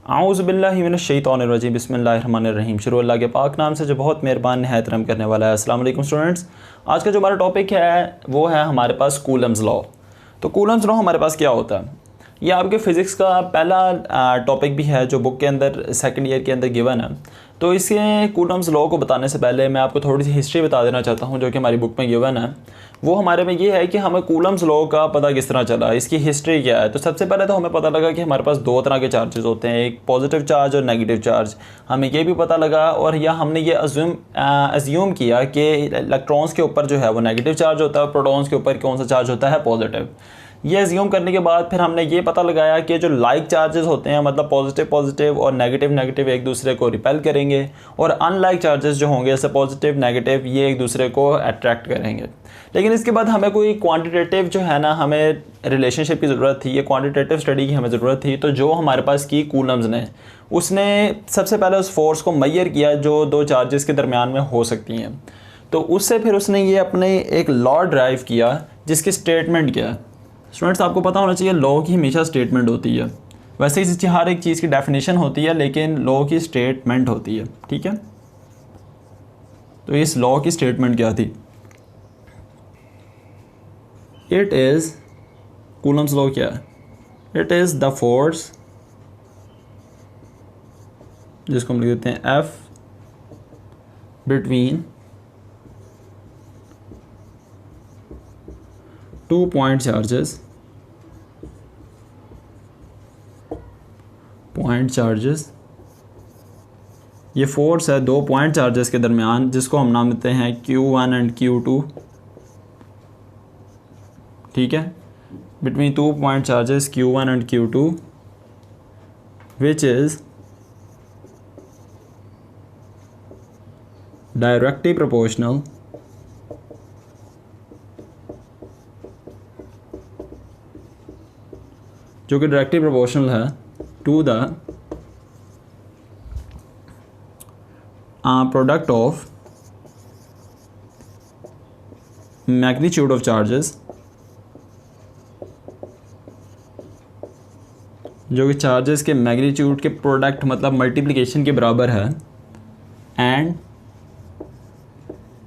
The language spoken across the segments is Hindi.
आऊज़ुबिल्लाहि मिनश्शैतानिर्रजीम बिस्मिल्लाहिर्रहमानिर्रहीम। शुरू अल्लाह के पाक नाम से जो बहुत मेहरबान निहायत रहम करने वाला है। अस्सलाम वालेकुम स्टूडेंट्स, आज का जो हमारा टॉपिक है वो है हमारे पास कूलम्स लॉ। तो कूलम्स लॉ हमारे पास क्या होता है, ये आपके फ़िज़िक्स का पहला टॉपिक भी है जो बुक के अंदर सेकंड ईयर के अंदर गिवन है। तो इसके कूलम्स लॉ को बताने से पहले मैं आपको थोड़ी सी हिस्ट्री बता देना चाहता हूँ जो कि हमारी बुक में गिवन है। वो हमारे में ये है कि हमें कूलम्स लॉ का पता किस तरह चला, इसकी हिस्ट्री क्या है। तो सबसे पहले तो हमें पता लगा कि हमारे पास दो तरह के चार्जेस होते हैं, एक पॉजिटिव चार्ज और नेगेटिव चार्ज। हमें ये भी पता लगा और या हमने ये अज्यूम किया कि इलेक्ट्रॉन्स के ऊपर जो है वो नेगेटिव चार्ज होता है और प्रोटॉन्स के ऊपर कौन सा चार्ज होता है, पॉजिटिव। ये अज्यूम करने के बाद फिर हमने ये पता लगाया कि जो लाइक चार्जेस होते हैं, मतलब पॉजिटिव पॉजिटिव और नेगेटिव नेगेटिव एक दूसरे को रिपेल करेंगे, और अनलाइक चार्जेस जो होंगे जैसे पॉजिटिव नेगेटिव ये एक दूसरे को अट्रैक्ट करेंगे। लेकिन इसके बाद हमें कोई क्वांटिटेटिव जो है ना, हमें रिलेशनशिप की ज़रूरत थी, ये क्वांटिटेटिव स्टडी की हमें ज़रूरत थी। तो जो हमारे पास की कूलम्स ने, उसने सबसे पहले उस फोर्स को मेजर किया जो दो चार्जेस के दरमियान में हो सकती हैं। तो उससे फिर उसने ये अपने एक लॉ ड्राइव किया जिसकी स्टेटमेंट क्या है। स्टूडेंट्स, आपको पता होना चाहिए लॉ की हमेशा स्टेटमेंट होती है। वैसे इस हर एक चीज़ की डेफिनेशन होती है लेकिन लॉ की स्टेटमेंट होती है, ठीक है। तो इस लॉ की स्टेटमेंट क्या थी? इट इज़, कूलम्स लॉ क्या है? इट इज़ द फोर्स, जिसको हम लिख देते हैं F, between two point charges. ये फोर्स है दो पॉइंट चार्जेस के दरमियान, जिसको हम नाम देते हैं Q1 एंड Q2, ठीक है। Between two point charges Q1 and Q2 which is directly proportional जो कि डायरेक्टली प्रोपोर्शनल है to the product of magnitude of charges, जो कि चार्जेस के मैग्नीट्यूड के प्रोडक्ट मतलब मल्टीप्लिकेशन के बराबर है, and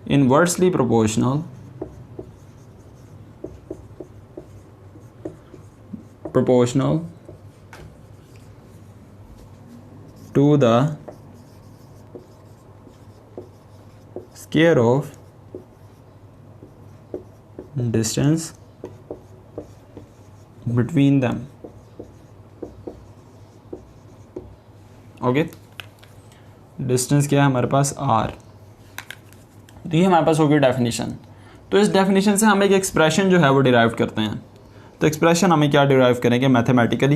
inversely proportional to the square of distance between them। Okay, distance क्या है हमारे पास r। तो ये हमारे पास होगी डेफिनेशन। तो इस डेफिनेशन से हम एक एक्सप्रेशन जो है वो डिराइव करते हैं। तो एक्सप्रेशन हमें क्या डिराइव करेंगे मैथमेटिकली,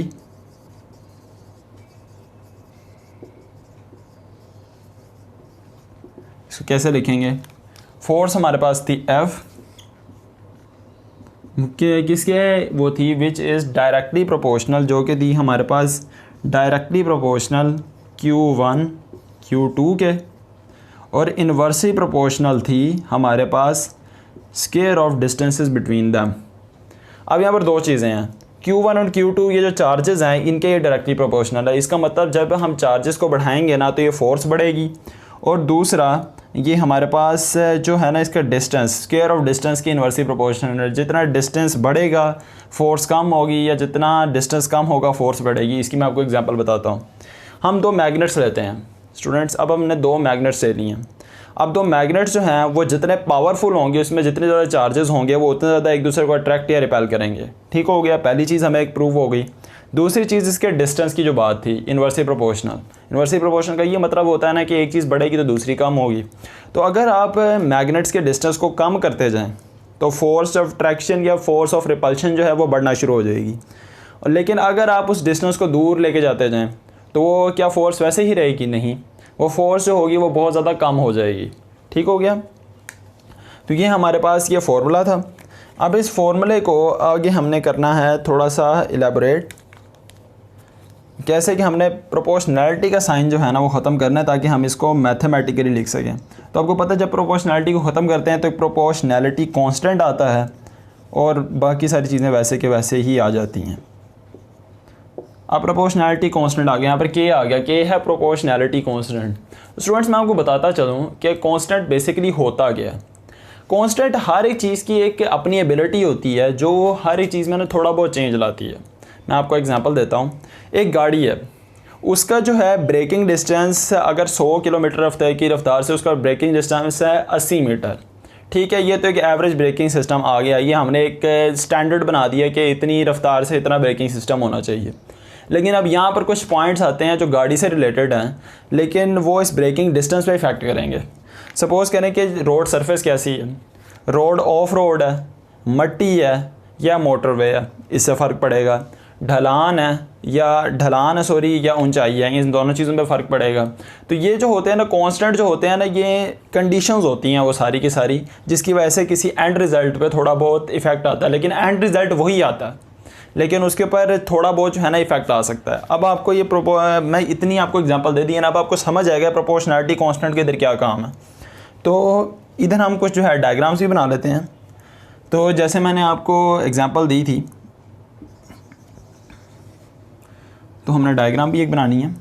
इसको कैसे लिखेंगे? फोर्स हमारे पास थी F के किसके वो थी, विच इज़ डायरेक्टली प्रोपोर्शनल, जो कि थी हमारे पास डायरेक्टली प्रोपोर्शनल Q1 Q2 के, और इनवर्सली प्रोपोर्शनल थी हमारे पास square of distances between them. अब यहाँ पर दो चीज़ें हैं, Q1 और Q2 ये जो चार्जेस हैं इनके ये डायरेक्टली प्रोपोर्शनल है। इसका मतलब जब हम चार्जेस को बढ़ाएंगे ना तो ये फोर्स बढ़ेगी, और दूसरा ये हमारे पास जो है ना इसका डिस्टेंस, स्क्वायर ऑफ डिस्टेंस की इनवर्सली प्रोपोर्शनल है। जितना डिस्टेंस बढ़ेगा फोर्स कम होगी, या जितना डिस्टेंस कम होगा फोर्स बढ़ेगी। इसकी मैं आपको एग्जांपल बताता हूँ। हम दो मैग्नेट्स लेते हैं स्टूडेंट्स, अब हमने दो मैग्नेट्स ले लिए हैं। अब दो मैग्नेट्स जो हैं वो जितने पावरफुल होंगे, उसमें जितने ज़्यादा चार्जेस होंगे वो उतने ज़्यादा एक दूसरे को अट्रैक्ट या रिपेल करेंगे, ठीक हो गया। पहली चीज़ हमें एक प्रूव हो गई। दूसरी चीज़ इसके डिस्टेंस की जो बात थी, इनवर्सली प्रोपोर्शनल। इनवर्सली प्रोपोर्शनल का ये मतलब होता है ना कि एक चीज़ बढ़ेगी तो दूसरी कम होगी। तो अगर आप मैग्नेट्स के डिस्टेंस को कम करते जाएँ तो फोर्स ऑफ अट्रैक्शन या फोर्स ऑफ रिपल्शन जो है वो बढ़ना शुरू हो जाएगी। लेकिन अगर आप उस डिस्टेंस को दूर लेके जाते जाएँ तो वो क्या फोर्स वैसे ही रहेगी? नहीं, वो फोर्स जो होगी वो बहुत ज़्यादा कम हो जाएगी, ठीक हो गया। तो ये हमारे पास ये फार्मूला था। अब इस फार्मूले को आगे हमने करना है थोड़ा सा इलेबोरेट, कैसे कि हमने प्रोपोर्शनैलिटी का साइन जो है ना वो ख़त्म करना है ताकि हम इसको मैथमेटिकली लिख सकें। तो आपको पता है जब प्रोपोर्शनैलिटी को ख़त्म करते हैं तो प्रोपोर्शनैलिटी कांस्टेंट आता है और बाकी सारी चीज़ें वैसे के वैसे ही आ जाती हैं। अब प्रोपोर्शनैलिटी कांस्टेंट आ गया, यहाँ पर के आ गया, के है प्रोपोर्शनैलिटी कांस्टेंट। स्टूडेंट्स मैं आपको बताता चलूँ कि कांस्टेंट बेसिकली होता क्या है। कांस्टेंट हर एक चीज़ की एक अपनी एबिलिटी होती है जो हर एक चीज़ में थोड़ा बहुत चेंज लाती है। मैं आपको एग्जांपल देता हूँ, एक गाड़ी है, उसका जो है ब्रेकिंग डिस्टेंस अगर 100 किलोमीटर की रफ्तार से उसका ब्रेकिंग डिस्टेंस है 80 मीटर, ठीक है। ये तो एक एवरेज ब्रेकिंग सिस्टम आ गया, ये हमने एक स्टैंडर्ड बना दिया कि इतनी रफ्तार से इतना ब्रेकिंग सिस्टम होना चाहिए। लेकिन अब यहाँ पर कुछ पॉइंट्स आते हैं जो गाड़ी से रिलेटेड हैं, लेकिन वो इस ब्रेकिंग डिस्टेंस पे इफेक्ट करेंगे। सपोज़ करें कि रोड सरफेस कैसी है, रोड ऑफ रोड है, मट्टी है या मोटरवे है, इससे फ़र्क पड़ेगा। ढलान है या ऊंचाई है, इन दोनों चीज़ों पे फ़र्क पड़ेगा। तो ये जो होते हैं ना कांस्टेंट जो होते हैं ना, ये कंडीशंस होती हैं वो सारी की सारी, जिसकी वजह से किसी एंड रिज़ल्ट पे थोड़ा बहुत इफेक्ट आता है। लेकिन एंड रिज़ल्ट वही आता है, लेकिन उसके ऊपर थोड़ा बहुत जो है ना इफेक्ट आ सकता है। अब आपको ये मैं इतनी आपको एग्जांपल दे दी है ना, अब आपको समझ आएगा प्रोपोर्शनैलिटी कांस्टेंट के इधर क्या काम है। तो इधर हम कुछ जो है डायग्राम्स भी बना लेते हैं। तो जैसे मैंने आपको एग्जांपल दी थी, तो हमने डायग्राम भी एक बनानी है,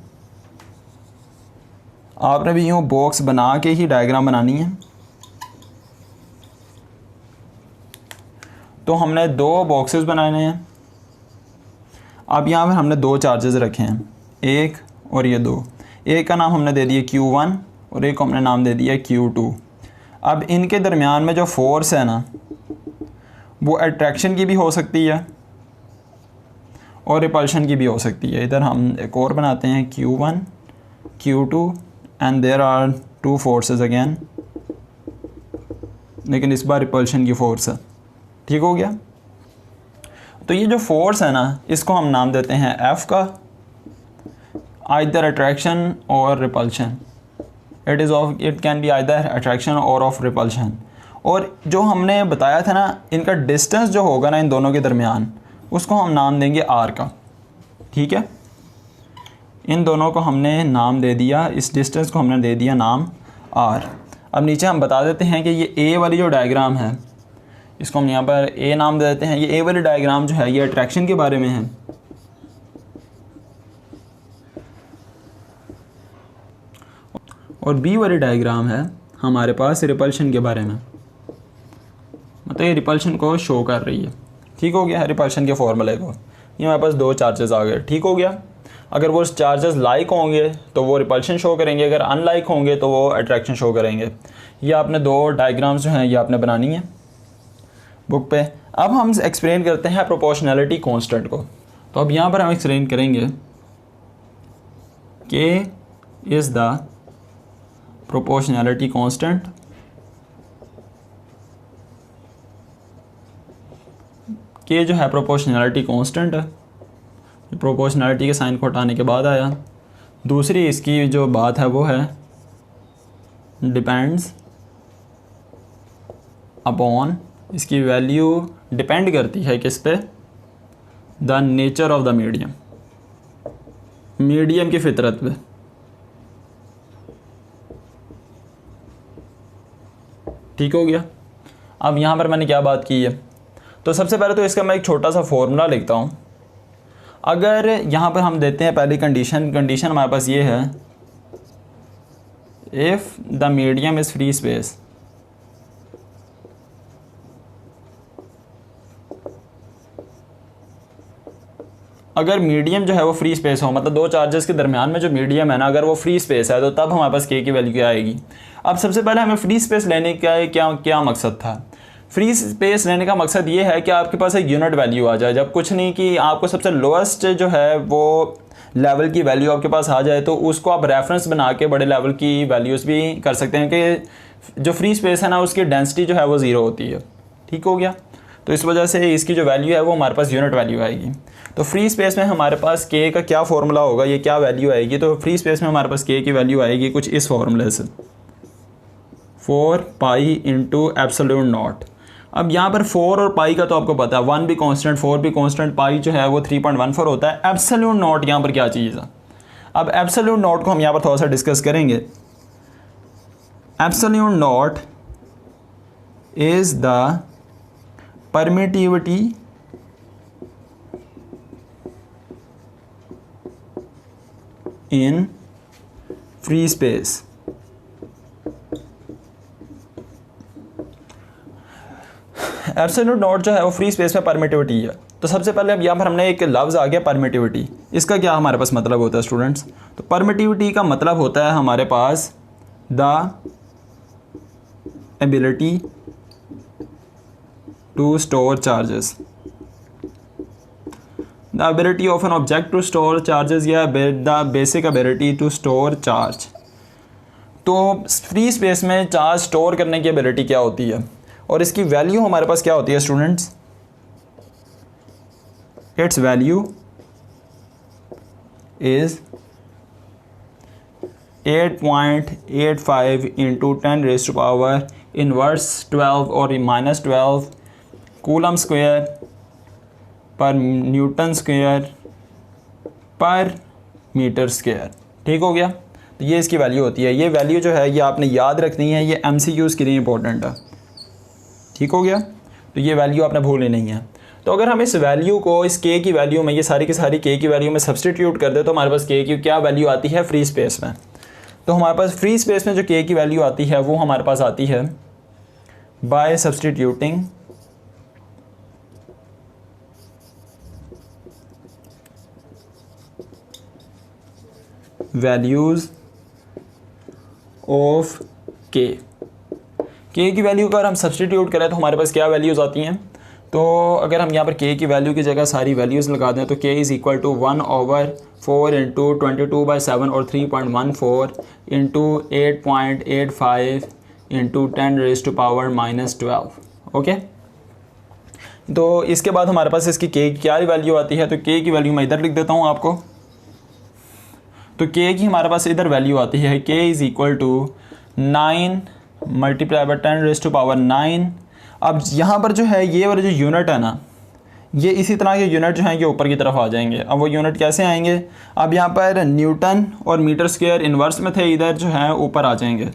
आपने भी यूँ बॉक्स बना के ही डायग्राम बनानी है। तो हमने 2 बॉक्सेस बनाने हैं। अब यहाँ पर हमने 2 चार्जेस रखे हैं, एक और ये 2। एक का नाम हमने दे दिया Q1 और एक को हमने नाम दे दिया Q2। अब इनके दरमियान में जो फोर्स है ना, वो अट्रैक्शन की भी हो सकती है और रिपल्शन की भी हो सकती है। इधर हम एक और बनाते हैं Q1 Q2 and there are 2 forces again, लेकिन इस बार रिपल्शन की फोर्स है। ठीक हो गया। तो ये जो फोर्स है ना, इसको हम नाम देते हैं F का, आइदर अट्रैक्शन और repulsion. It can be either attraction और ऑफ रिपल्शन। और जो हमने बताया था ना, इनका डिस्टेंस जो होगा ना इन दोनों के दरमियान, उसको हम नाम देंगे R का। ठीक है, इन दोनों को हमने नाम दे दिया, इस डिस्टेंस को हमने दे दिया नाम R। अब नीचे हम बता देते हैं कि ये A वाली जो डायग्राम है, इसको हम यहाँ पर A नाम दे देते हैं। ये A वाली डायग्राम जो है ये अट्रैक्शन के बारे में है, और B वाली डायग्राम है हमारे पास रिपल्शन के बारे में, मतलब ये रिपल्शन को शो कर रही है। ठीक हो गया, रिपल्शन के फॉर्मूले को। ये हमारे पास 2 चार्जेस आ गए। ठीक हो गया। अगर वो चार्जेस लाइक होंगे तो वो रिपल्शन शो करेंगे, अगर अनलाइक होंगे तो वो अट्रैक्शन शो करेंगे। ये आपने 2 डायग्राम्स जो हैं ये आपने बनानी है बुक पे। अब हम एक्सप्लेन करते हैं प्रोपोर्शनैलिटी कांस्टेंट को। तो अब यहाँ पर हम एक्सप्लेन करेंगे के इज़ द प्रोपोर्शनैलिटी कांस्टेंट। के जो है प्रोपोर्शनैलिटी कांस्टेंट है, प्रोपोर्शनैलिटी के साइन को हटाने के बाद आया। दूसरी इसकी जो बात है वो है डिपेंड्स अपॉन, इसकी वैल्यू डिपेंड करती है किस पे, the nature of the medium, medium की फितरत पे। ठीक हो गया। अब यहाँ पर मैंने क्या बात की है, तो सबसे पहले तो इसका मैं एक छोटा सा फॉर्मूला लिखता हूँ। अगर यहाँ पर हम देते हैं पहली कंडीशन हमारे पास ये है, if the medium is free space, अगर मीडियम जो है वो फ्री स्पेस हो, मतलब 2 चार्जेस के दरमियान में जो मीडियम है ना, अगर वो फ्री स्पेस है, तो तब हमारे पास के की वैल्यू क्या आएगी। अब सबसे पहले हमें फ्री स्पेस लेने का क्या मकसद था। फ्री स्पेस लेने का मकसद ये है कि आपके पास एक यूनिट वैल्यू आ जाए, जब कुछ नहीं कि आपको सबसे लोएस्ट जो है वो लेवल की वैल्यू आपके पास आ जाए, तो उसको आप रेफरेंस बना के बड़े लेवल की वैल्यूज़ भी कर सकते हैं कि जो फ्री स्पेस है ना उसकी डेंसिटी जो है वो 0 होती है। ठीक हो गया। तो इस वजह से इसकी जो वैल्यू है वो हमारे पास यूनिट वैल्यू आएगी। तो फ्री स्पेस में हमारे पास के का क्या फॉर्मूला होगा, ये क्या वैल्यू आएगी, तो फ्री स्पेस में हमारे पास के की वैल्यू आएगी कुछ इस फॉर्मूले से, 4 पाई इंटू एप्सिलॉन नॉट। अब यहाँ पर 4 और पाई का तो आपको पता है, 1 भी कांस्टेंट 4 भी कांस्टेंट, पाई जो है वो 3.14 होता है। एप्सिलॉन नॉट यहाँ पर क्या चीज़ है। अब एप्सिलॉन नॉट को हम यहाँ पर थोड़ा सा डिस्कस करेंगे। Epsilon not is the permittivity in free space. Absolute not जो है वो फ्री स्पेस में परमिटिविटी है। तो सबसे पहले अब यहाँ पर हमने एक लफ्ज़ आ गया परमिटिविटी, इसका क्या हमारे पास मतलब होता है स्टूडेंट्स? तो परमिटिविटी का मतलब होता है हमारे पास the ability to store charges, the ability of an object to store charges या the basic ability to store charge. तो फ्री स्पेस में चार्ज स्टोर करने की एबिलिटी क्या होती है और इसकी वैल्यू हमारे पास क्या होती है students? It's value is 8.85 into 10⁻⁻12 और -12 कूलम स्क्वायर पर न्यूटन स्क्वायर पर मीटर स्क्वायर। ठीक हो गया? तो ये इसकी वैल्यू होती है। ये वैल्यू जो है ये आपने याद रखनी है, ये MCQs के लिए इंपॉर्टेंट है। ठीक हो गया? तो ये वैल्यू आपने भूलनी नहीं है। तो अगर हम इस वैल्यू को इस k की वैल्यू में, ये सारी की सारी k की वैल्यू में सब्सटीट्यूट कर दे तो हमारे पास k की क्या वैल्यू आती है फ्री स्पेस में? तो हमारे पास फ्री स्पेस में जो k की वैल्यू आती है वो हमारे पास आती है by substituting values of k की वैल्यू का अगर हम सब्सटीट्यूट करें तो हमारे पास क्या वैल्यूज़ आती हैं? तो अगर हम यहाँ पर k की वैल्यू की जगह सारी वैल्यूज़ लगा दें तो k is equal to 1/4 into 22/7 और 3.14 इंटू 8.85 इंटू 10⁻⁻12। ओके, तो इसके बाद हमारे पास इसकी k की क्या वैल्यू आती है? तो k की वैल्यू मैं इधर लिख देता हूँ आपको। तो k की हमारे पास इधर वैल्यू आती है k is equal to 9 multiply by 10⁻⁹। अब यहाँ पर जो है ये वाले जो यूनिट है ना, ये इसी तरह के यूनिट जो हैं ये ऊपर की तरफ आ जाएंगे। अब वो यूनिट कैसे आएंगे? अब यहाँ पर न्यूटन और मीटर स्क्वायर इन्वर्स में थे, इधर जो है ऊपर आ जाएंगे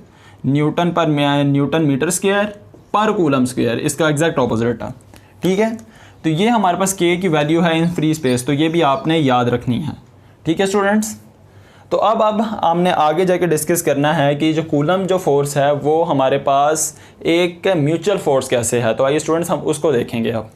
न्यूटन मीटर स्क्वायर पर कूलम स्क्वायर, इसका एग्जैक्ट ऑपोजिट है। ठीक है, तो ये हमारे पास k की वैल्यू है इन फ्री स्पेस, तो ये भी आपने याद रखनी है। ठीक है स्टूडेंट्स? तो अब हमने आगे जाके डिस्कस करना है कि जो कूलम जो फोर्स है वो हमारे पास एक म्यूचुअल फोर्स कैसे है। तो आइए स्टूडेंट्स हम उसको देखेंगे अब।